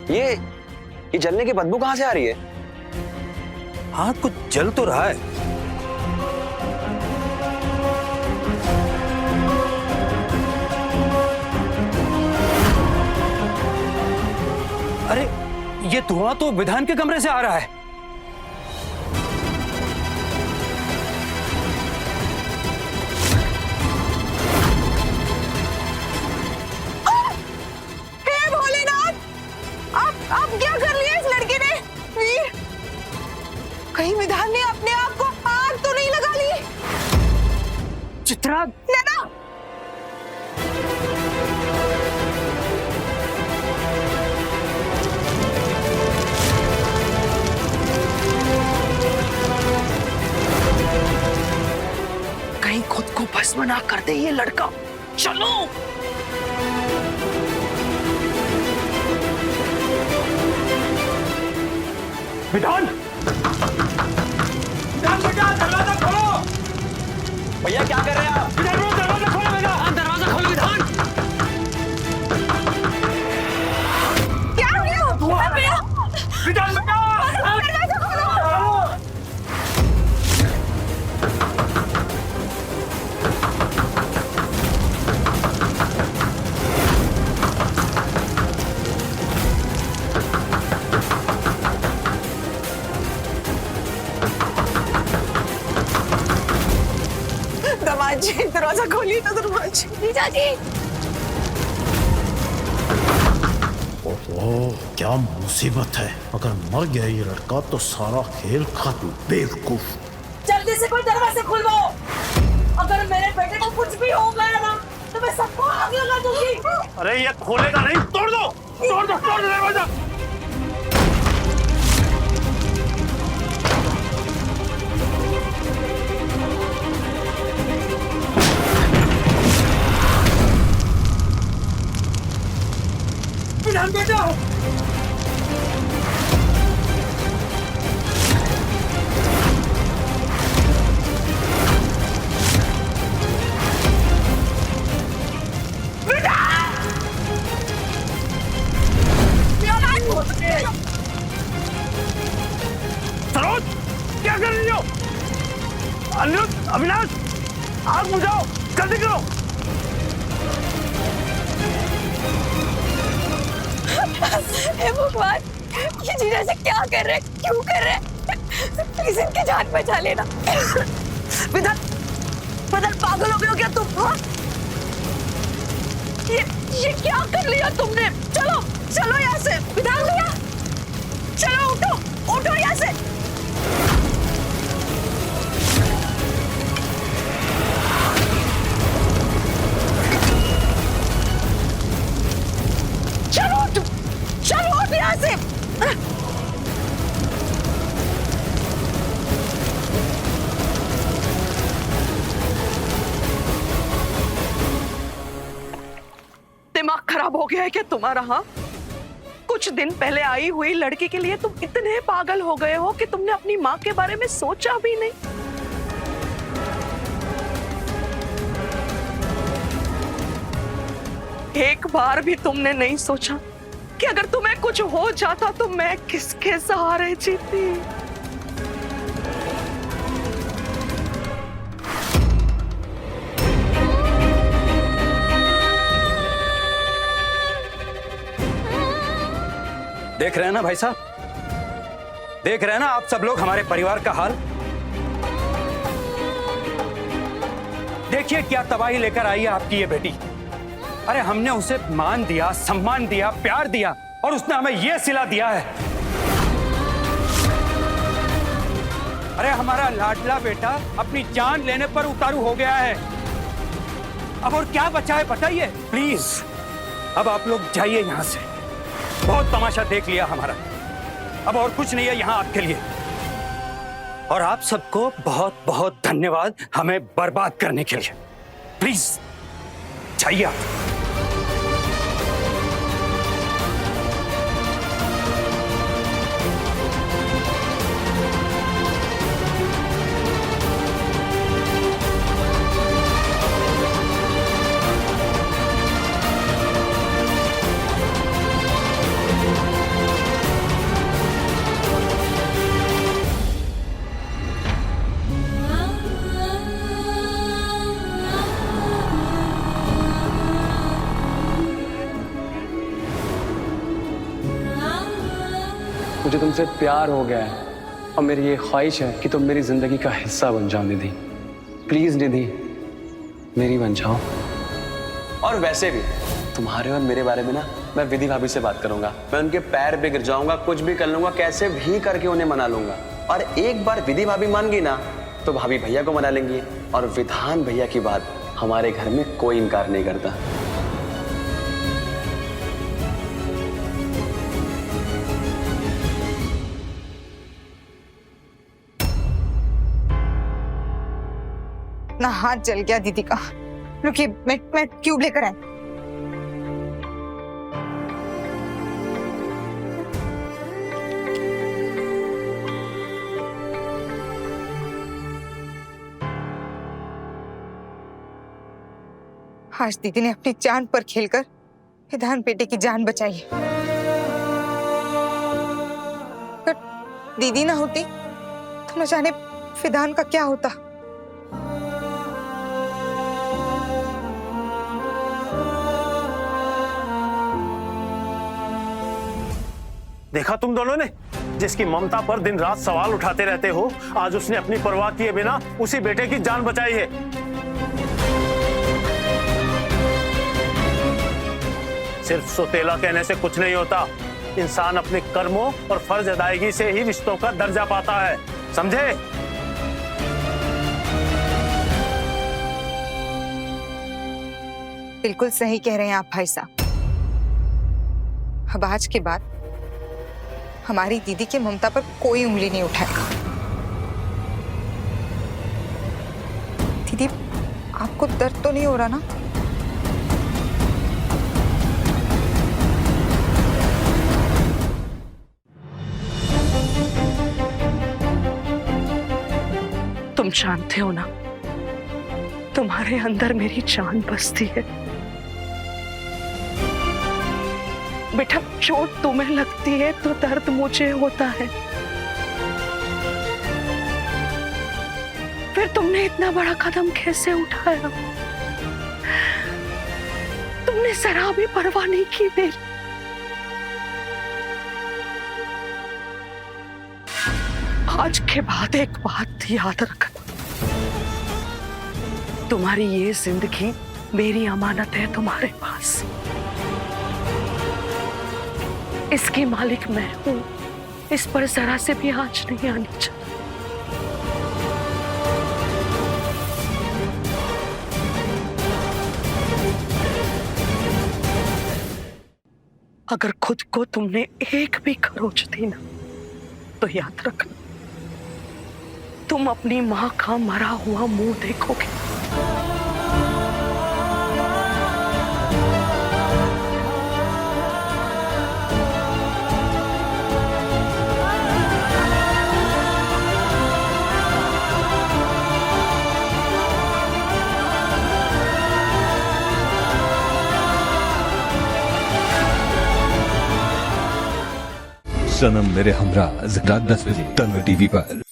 ये जलने की बदबू कहाँ से आ रही है? हाँ, कुछ जल तो रहा है। अरे, ये धुआं तो विधान के कमरे से आ रहा है। अब क्या कर लिया इस लड़के ने? वीर, कहीं विधान ने अपने आप को आग तो नहीं लगा ली? चित्रा, नैना, कहीं खुद को भस्म ना कर दे ये लड़का। चलो। विधान! विधान बेटा, दरवाजा खोलो! भैया क्या कर रहे हैं आप? विधान बेटा, दरवाजा खोलो बेटा! दरवाजा खोलो विधान! क्या हो गया? भैया, विधान बेटा! दरवाजा खोलो! दरवाजे, दरवाजा खोलिए तो दरवाजे। जीजा जी, ओह, क्या मुसीबत है। अगर मर गया ये लड़का तो सारा खेल खत्म। बेवकूफ। जल्दी से कोई दरवाजा खुलवाओ। अगर मेरे बेटे को कुछ भी हो गया ना तो मैं सबको आग लगा दूंगी। अरे ये खोलेगा नहीं, तोड़ दो, तोड़ दो, तोड़ दो दरवाजा। विधान बेटा! सरोज, क्या कर रही हो? अनिरुद्ध, अविनाश, आग बुझाओ, जल्दी करो। हे भगवान, ये जीजा से क्या कर रहे? क्यों कर रहे? प्लीज इनकी जान बचा लेना। विधान, विधान पागल हो गए हो क्या तुम? हाँ? ये क्या कर लिया तुमने? चलो, चलो यहाँ से। विधान भैया, चलो उठो, उठो यहाँ से। चलो, चलो उठ यहाँ से। दिमाग खराब हो गया है क्या तुम्हारा? हाँ, कुछ दिन पहले आई हुई लड़की के लिए तुम इतने पागल हो गए हो कि तुमने अपनी माँ के बारे में सोचा भी नहीं। एक बार भी तुमने नहीं सोचा कि अगर तुम्हें कुछ हो जाता तो मैं किसके सहारे जीती? देख रहे हैं ना भाई साहब, देख रहे हैं ना आप सब लोग हमारे परिवार का हाल। देखिए क्या तबाही लेकर आई है आपकी ये बेटी। अरे हमने उसे मान दिया, सम्मान दिया, प्यार दिया और उसने हमें ये सिला दिया है। अरे हमारा लाडला बेटा अपनी जान लेने पर उतारू हो गया है। अब और क्या बचा है बताइए प्लीज। अब आप लोग जाइए यहां से, बहुत तमाशा देख लिया हमारा, अब और कुछ नहीं है यहाँ आपके लिए। और आप सबको बहुत बहुत धन्यवाद हमें बर्बाद करने के लिए। प्लीज जाइए आप। मुझे तुमसे प्यार हो गया है और मेरी ये ख्वाहिश है कि तुम मेरी जिंदगी का हिस्सा बन जाओ निधि। प्लीज निधि, मेरी बन जाओ। और वैसे भी तुम्हारे और मेरे बारे में ना मैं विधि भाभी से बात करूंगा। मैं उनके पैर पे गिर जाऊंगा, कुछ भी कर लूंगा, कैसे भी करके उन्हें मना लूंगा। और एक बार विधि भाभी मान गई ना तो भाभी भैया को मना लेंगी। और विधान भैया की बात हमारे घर में कोई इनकार नहीं करता। ना हाथ जल गया दीदी का। रुकिए, मैं ट्यूब लेकर आई। आज दीदी ने अपनी जान पर खेलकर विधान बेटे की जान बचाई है। अगर दीदी ना होती तो न जाने विधान का क्या होता। देखा तुम दोनों ने, जिसकी ममता पर दिन रात सवाल उठाते रहते हो, आज उसने अपनी परवाह किए बिना उसी बेटे की जान बचाई है। सिर्फ सौतेला कहने से कुछ नहीं होता। इंसान अपने कर्मों और फर्ज अदायगी से ही रिश्तों का दर्जा पाता है, समझे? बिल्कुल सही कह रहे हैं आप भाई साहब। अब आज के बाद हमारी दीदी के ममता पर कोई उंगली नहीं उठाएगा। दीदी, आपको दर्द तो नहीं हो रहा ना? तुम जानते हो ना, तुम्हारे अंदर मेरी जान बसती है। बेटा, चोट तुम्हें लगती है तो दर्द मुझे होता है। फिर तुमने इतना बड़ा कदम कैसे उठाया? तुमने जरा भी परवाह नहीं की मेरी। आज के बाद एक बात याद रखना, तुम्हारी ये जिंदगी मेरी अमानत है तुम्हारे पास। इसकी मालिक मैं हूं, इस पर जरा से भी आंच नहीं आनी चाहिए। अगर खुद को तुमने एक भी खरोच दी ना तो याद रखना, तुम अपनी मां का मरा हुआ मुंह देखोगे। सनम मेरे हमरा रात 10 बजे तन्वी टीवी पर।